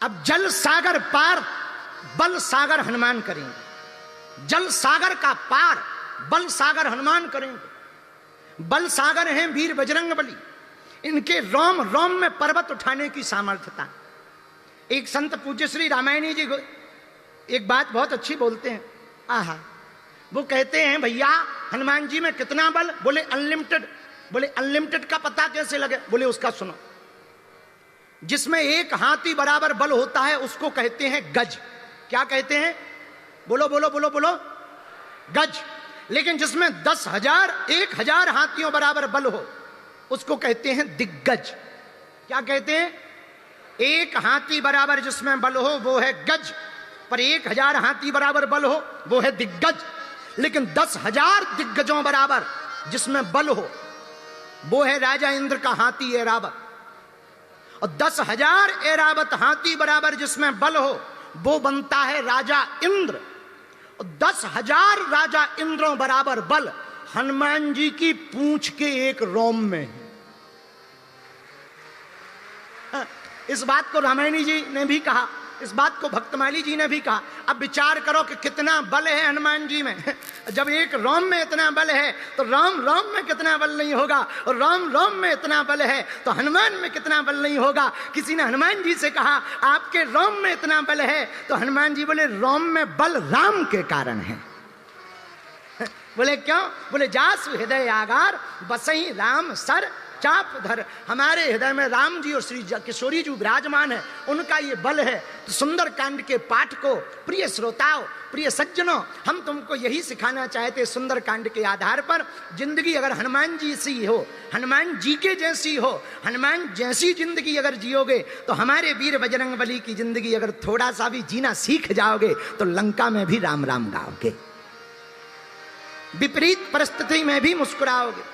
अब जल सागर पार बल सागर हनुमान करेंगे। जल सागर का पार बल सागर हनुमान करेंगे। बल सागर हैं वीर बजरंगबली, इनके रोम रोम में पर्वत उठाने की सामर्थ्यता। एक संत पूज्य श्री रामायणी जी एक बात बहुत अच्छी बोलते हैं। आहा, वो कहते हैं भैया हनुमान जी में कितना बल? बोले अनलिमिटेड। बोले अनलिमिटेड का पता कैसे लगे? बोले उसका सुनो। जिसमें एक हाथी बराबर बल होता है उसको कहते हैं गज। क्या कहते हैं? बोलो बोलो बोलो बोलो, गज। लेकिन जिसमें 10,000 1,000 हाथियों बराबर बल हो उसको कहते हैं दिग्गज। क्या कहते हैं? एक हाथी बराबर जिसमें बल हो वो है गज, पर 1,000 हाथी बराबर बल हो वो है दिग्गज। लेकिन 10,000 दिग्गजों बराबर जिसमें बल हो वो है राजा इंद्र का हाथी ऐरावत। और 10,000 ऐरावत हाथी बराबर जिसमें बल हो वो बनता है राजा इंद्र। और 10,000 राजा इंद्रों बराबर बल हनुमान जी की पूंछ के एक रोम में है। इस बात को रामायणी जी ने भी कहा, इस बात को भक्तमाली जी ने भी कहा। अब विचार करो कि कितना बल है हनुमान जी में। जब एक रोम में इतना बल है तो राम रोम में कितना बल नहीं होगा, और राम रोम में इतना बल है तो हनुमान में कितना बल नहीं होगा। किसी ने हनुमान जी से कहा आपके रोम में इतना बल है, तो हनुमान जी बोले रोम में बल राम के कारण है। बोले क्यों? बोले जासु हृदय आगार बसई राम सर चाप धर। हमारे हृदय में राम जी और श्री किशोरी जी विराजमान है, उनका ये बल है। तो सुंदर कांड के पाठ को प्रिय श्रोताओं, प्रिय सज्जनों, हम तुमको यही सिखाना चाहते सुंदर कांड के आधार पर। जिंदगी अगर हनुमान जी सी हो, हनुमान जी के जैसी हो, हनुमान जैसी जिंदगी अगर जियोगे तो हमारे वीर बजरंगबली की जिंदगी अगर थोड़ा सा भी जीना सीख जाओगे तो लंका में भी राम राम गाओगे, विपरीत परिस्थिति में भी मुस्कुराओगे,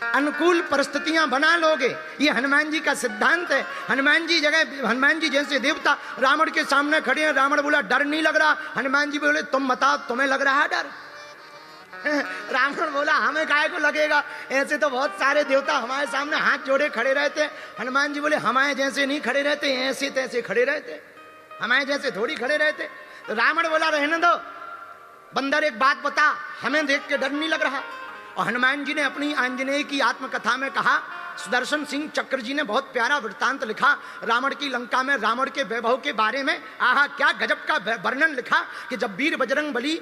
अनुकूल परिस्थितियां बना लोगे। ये हनुमान जी का सिद्धांत है। हनुमान जी जगह, हनुमान जी जैसे देवता रावण के सामने खड़े हैं। रावण बोला डर नहीं लग रहा। हनुमान जी बोले तुम बताओ तुम्हें लग रहा है डर? रावण बोला हमें काहे को लगेगा, ऐसे तो बहुत सारे देवता हमारे सामने हाथ जोड़े खड़े रहते। हनुमान जी बोले हमारे जैसे नहीं खड़े रहते, ऐसे तैसे खड़े रहते, हमारे जैसे थोड़ी खड़े रहते। तो रावण बोला रहने दो बंदर, एक बात बता, हमें देख के डर नहीं लग रहा? और हनुमान जी ने अपनी आंजनेय की आत्मकथा में कहा, सुदर्शन सिंह चक्र जी ने बहुत प्यारा वृत्तांत लिखा रावण की लंका में रावण के वैभव के बारे में। आहा, क्या गजब का वर्णन लिखा कि जब वीर बजरंगबली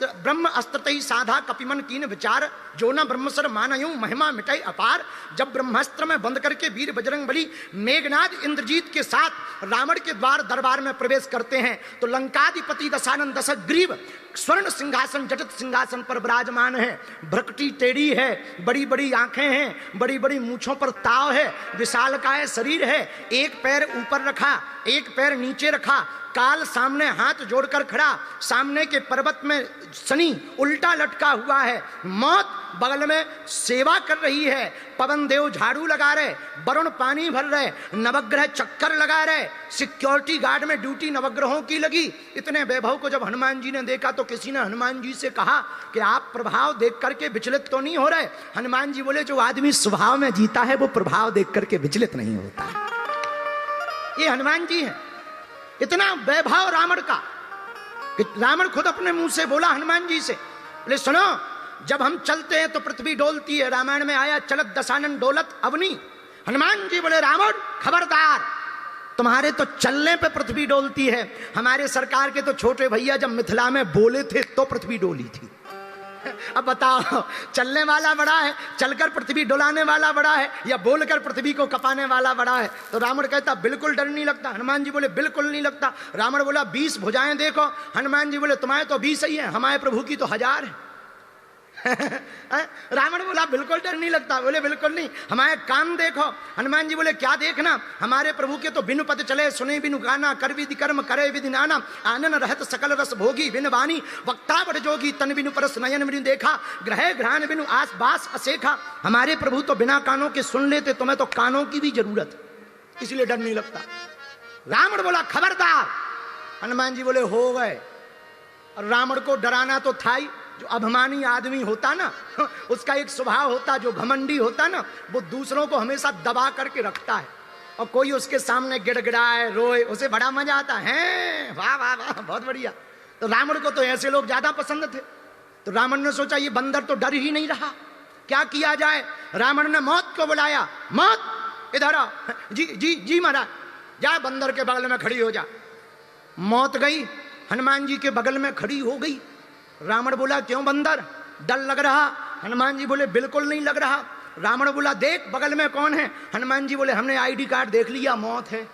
ब्रह्म अस्त्रतई साधा कपिमन कीन विचार जो न ब्रह्मसर मानयूं महिमा मिटाई अपार। जब ब्रह्मास्त्र में बंद करके वीर बजरंगबली मेघनाद इंद्रजीत के साथ रावण के द्वार दरबार में प्रवेश करते हैं तो लंकाधिपति दशानन दशग्रीव स्वर्ण सिंहासन जटित सिंहासन पर विराजमान है। भ्रकटी टेढ़ी है, बड़ी बड़ी आंखें हैं, बड़ी बड़ी मूंछों पर ताव है, विशालकाय शरीर है, एक पैर ऊपर रखा एक पैर नीचे रखा, काल सामने हाथ जोड़कर खड़ा, सामने के पर्वत में शनि उल्टा लटका हुआ है, मौत बगल में सेवा कर रही है, पवन देव झाड़ू लगा रहे, वरुण पानी भर रहे, नवग्रह चक्कर लगा रहे, सिक्योरिटी गार्ड में ड्यूटी नवग्रहों की लगी। इतने वैभव को जब हनुमान जी ने देखा तो किसी ने हनुमान जी से कहा कि आप प्रभाव देख करके विचलित तो नहीं हो रहे? हनुमान जी बोले जो आदमी स्वभाव में जीता है वो प्रभाव देख करके विचलित नहीं होता है। ये हनुमान जी है। इतना वैभव रावण का कि रावण खुद अपने मुंह से बोला हनुमान जी से, बोले सुनो जब हम चलते हैं तो पृथ्वी डोलती है। रामायण में आया चलत दशानन डोलत अवनी। हनुमान जी बोले रावण खबरदार, तुम्हारे तो चलने पे पृथ्वी डोलती है, हमारे सरकार के तो छोटे भैया जब मिथिला में बोले थे तो पृथ्वी डोली थी। अब बताओ चलने वाला बड़ा है, चलकर पृथ्वी डुलाने वाला बड़ा है, या बोलकर पृथ्वी को कपाने वाला बड़ा है? तो रावण कहता बिल्कुल डर नहीं लगता। हनुमान जी बोले बिल्कुल नहीं लगता। रावण बोला 20 भुजाएं देखो। हनुमान जी बोले तुम्हारे तो 20 ही है, हमारे प्रभु की तो 1000 है। रावण बोला बिल्कुल डर नहीं लगता। बोले बिल्कुल नहीं। हमारे कान देखो। हनुमान जी बोले क्या देखना? हमारे प्रभु के तो बिनु पद चले, सुने बिनु गाना, कर विधि कर्म करे विधि नाना, आनन रहत सकल रस भोगी, बिन वाणी वक्ता बड़ जोगी, तन बिनु परस नयन बिनु देखा, ग्रह ग्रहण बिनु आस बास असेखा। हमारे प्रभु तो बिना कानों के सुन लेते, तुम्हें तो कानों की भी जरूरत, इसलिए डर नहीं लगता। रावण बोला खबरदार। हनुमान जी बोले हो गए। और रावण को डराना तो था ही। जो अभिमानी आदमी होता ना, उसका एक स्वभाव होता, जो घमंडी होता ना, वो दूसरों को हमेशा दबा करके रखता है। और कोई उसके सामने गिड़गिड़ाए रोए, उसे बड़ा मजा आता है। वाह वाह वाह, बहुत बढ़िया। तो रावण को तो ऐसे लोग ज्यादा पसंद थे। तो रावण ने सोचा ये बंदर तो डर ही नहीं रहा, क्या किया जाए। रावण ने मौत को बुलाया, मौत इधर आ। जी जी जी महाराज, जा बंदर के बगल में खड़ी हो जा। मौत गई, हनुमान जी के बगल में खड़ी हो गई। रावण बोला क्यों बंदर, डर लग रहा? हनुमान जी बोले बिल्कुल नहीं लग रहा। रावण बोला देख बगल में कौन है? हनुमान जी बोले हमने आईडी कार्ड देख लिया, मौत है।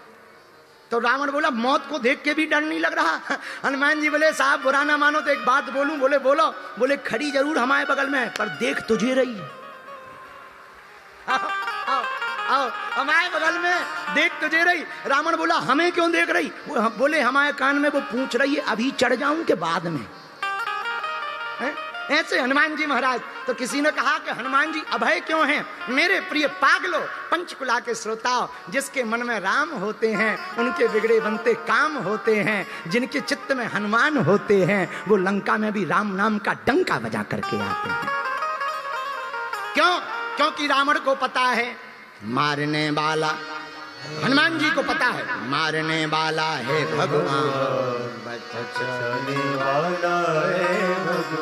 तो रावण बोला मौत को देख के भी डर नहीं लग रहा? हनुमान जी बोले साहब बुरा ना मानो तो एक बात बोलूं। बोले बोलो। बोले खड़ी जरूर हमारे बगल में है पर देख तुझे रही है। आओ हमारे बगल में देख तुझे रही। रावण बोला हमें क्यों देख रही? बोले हमारे कान में वो पूछ रही है अभी चढ़ जाऊं के बाद में। ऐसे हनुमान जी महाराज। तो किसी ने कहा कि हनुमान जी अभय क्यों हैं? मेरे प्रिय पागलों, पंचकुला के श्रोताओं, जिसके मन में राम होते हैं उनके बिगड़े बनते काम होते हैं। जिनके चित्त में हनुमान होते हैं वो लंका में भी राम नाम का डंका बजा करके आते हैं। क्यों? क्योंकि रावण को पता है मारने वाला, हनुमान जी को पता है मारने वाला है भगवान।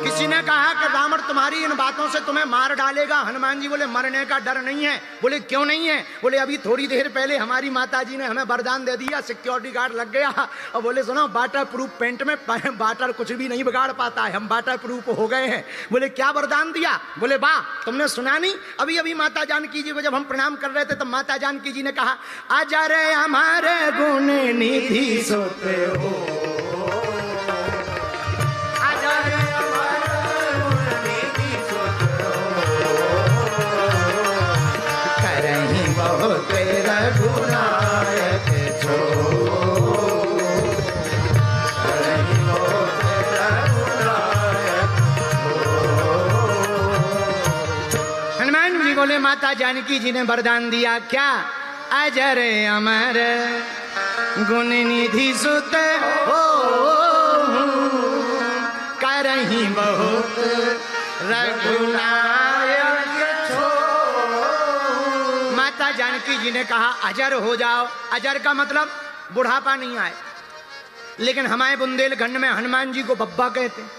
किसी ने कहा कि रावण तुम्हारी इन बातों से तुम्हें मार डालेगा। हनुमान जी बोले मरने का डर नहीं है। बोले क्यों नहीं है? बोले अभी थोड़ी देर पहले हमारी माता जी ने हमें वरदान दे दिया, सिक्योरिटी गार्ड लग गया। और बोले सुनो वाटर प्रूफ पेंट में वाटर कुछ भी नहीं बिगाड़ पाता है, हम वाटर प्रूफ हो गए हैं। बोले क्या वरदान दिया? बोले वाह, तुमने सुना नहीं? अभी अभी माता जानकी जी को जब हम प्रणाम कर रहे थे तब माता जानकी जी ने कहा अजर हमारे गुण निधि सोते हो, अजर हमारे गुण निधि सोते हो, करहीं बहुत रघुनायक छो, करहीं बहुत रघुनायक छो। हनुमान जी बोले माता जानकी जी ने वरदान दिया क्या? अजर अमर गुण निधि सुत हो, करहीं बहुत रघुनायक छो। माता जानकी जी ने कहा अजर हो जाओ। अजर का मतलब बुढ़ापा नहीं आए, लेकिन हमारे बुंदेलखंड में हनुमान जी को बब्बा कहते हैं।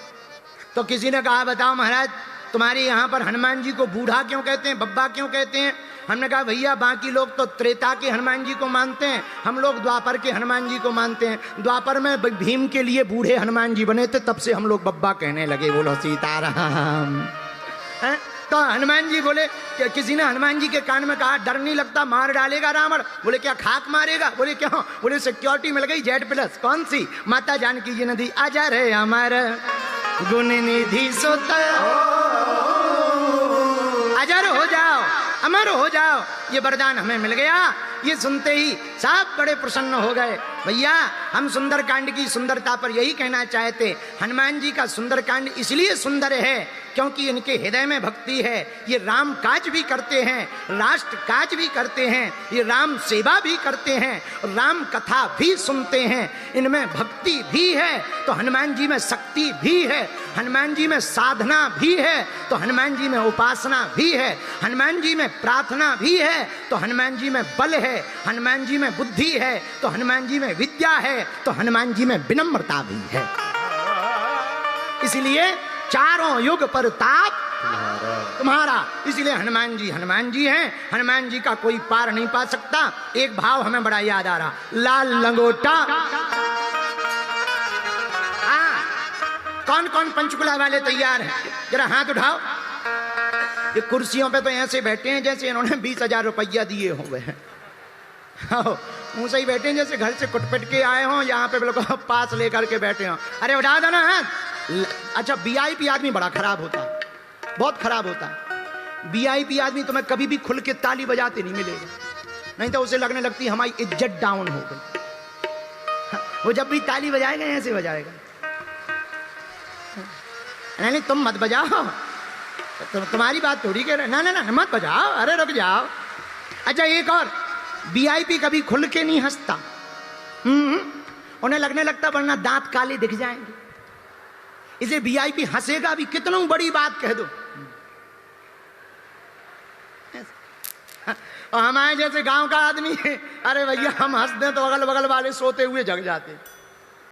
तो किसी ने कहा बताओ महाराज तुम्हारे यहाँ पर हनुमान जी को बूढ़ा क्यों कहते हैं, बब्बा क्यों कहते हैं? हमने कहा भैया बाकी लोग तो त्रेता के हनुमान जी को मानते हैं, हम लोग द्वापर के हनुमान जी को मानते हैं। द्वापर में भीम के लिए बूढ़े हनुमान जी बने थे, तब से हम लोग बब्बा कहने लगे। बोलो सीताराम। तो हनुमान जी बोले, किसी ने हनुमान जी के कान में कहा डर नहीं लगता मार डालेगा रावण? बोले क्या खाक मारेगा? बोले क्यों? बोले सिक्योरिटी मिल गई Z+। कौन सी? माता जानकी जी ने दी। अजर है अमर गुण निधि सुत हो, अजर हो जाओ, अमर हो जाओ, ये वरदान हमें मिल गया। ये सुनते ही सब बड़े प्रसन्न हो गए। भैया हम सुंदरकांड की सुंदरता पर यही कहना चाहते, हनुमान जी का सुंदरकांड इसलिए सुंदर है क्योंकि इनके हृदय में भक्ति है। ये राम काज भी करते हैं, राष्ट्र काज भी करते हैं, ये राम सेवा भी करते हैं, राम कथा भी सुनते हैं। इनमें भक्ति भी है तो हनुमान जी में शक्ति भी है, हनुमान जी में साधना भी है तो हनुमान जी में उपासना भी है, हनुमान जी में प्रार्थना भी है तो हनुमान जी में बल है, हनुमान जी में बुद्धि है तो हनुमान जी में विद्या है, तो हनुमान जी में विनम्रता भी है। इसलिए चारों युग पर ताप तुम्हारा। इसलिए हनुमान जी हैं, हनुमान जी का कोई पार नहीं पा सकता। एक भाव हमें बड़ा याद आ रहा, लाल लंगोटा। कौन कौन पंचकुला वाले तैयार हैं? जरा हाथ उठाओ। ये कुर्सियों पे तो ऐसे बैठे हैं जैसे इन्होंने 20,000 रुपया दिए हुए हैं। मुंह से ही बैठे हैं जैसे घर से कुटपिट के आए हों, यहाँ पे बिल्कुल पास लेकर के बैठे हों। अरे उठा दो ना हाथ। अच्छा VIP आदमी बड़ा खराब होता है, बहुत खराब होता है। VIP आदमी तुम्हें कभी भी खुल के ताली बजाते नहीं मिलेगा, नहीं तो उसे लगने लगती हमारी इज्जत डाउन हो गई। वो जब भी ताली बजाएगा ऐसे बजाएगा, नहीं तुम मत बजाओ, तुम्हारी बात थोड़ी कह रहे। ना ना ना मत बजाओ, अरे रुक जाओ। अच्छा एक और, VIP कभी खुल के नहीं हंसता, उन्हें लगने लगता वरना दांत काले दिख जाएंगे। इसे VIP हंसेगा भी कितनों बड़ी बात कह दो। और हमारे जैसे गांव का आदमी, अरे भैया हम हंस दें तो अगल बगल वाले सोते हुए जग जाते।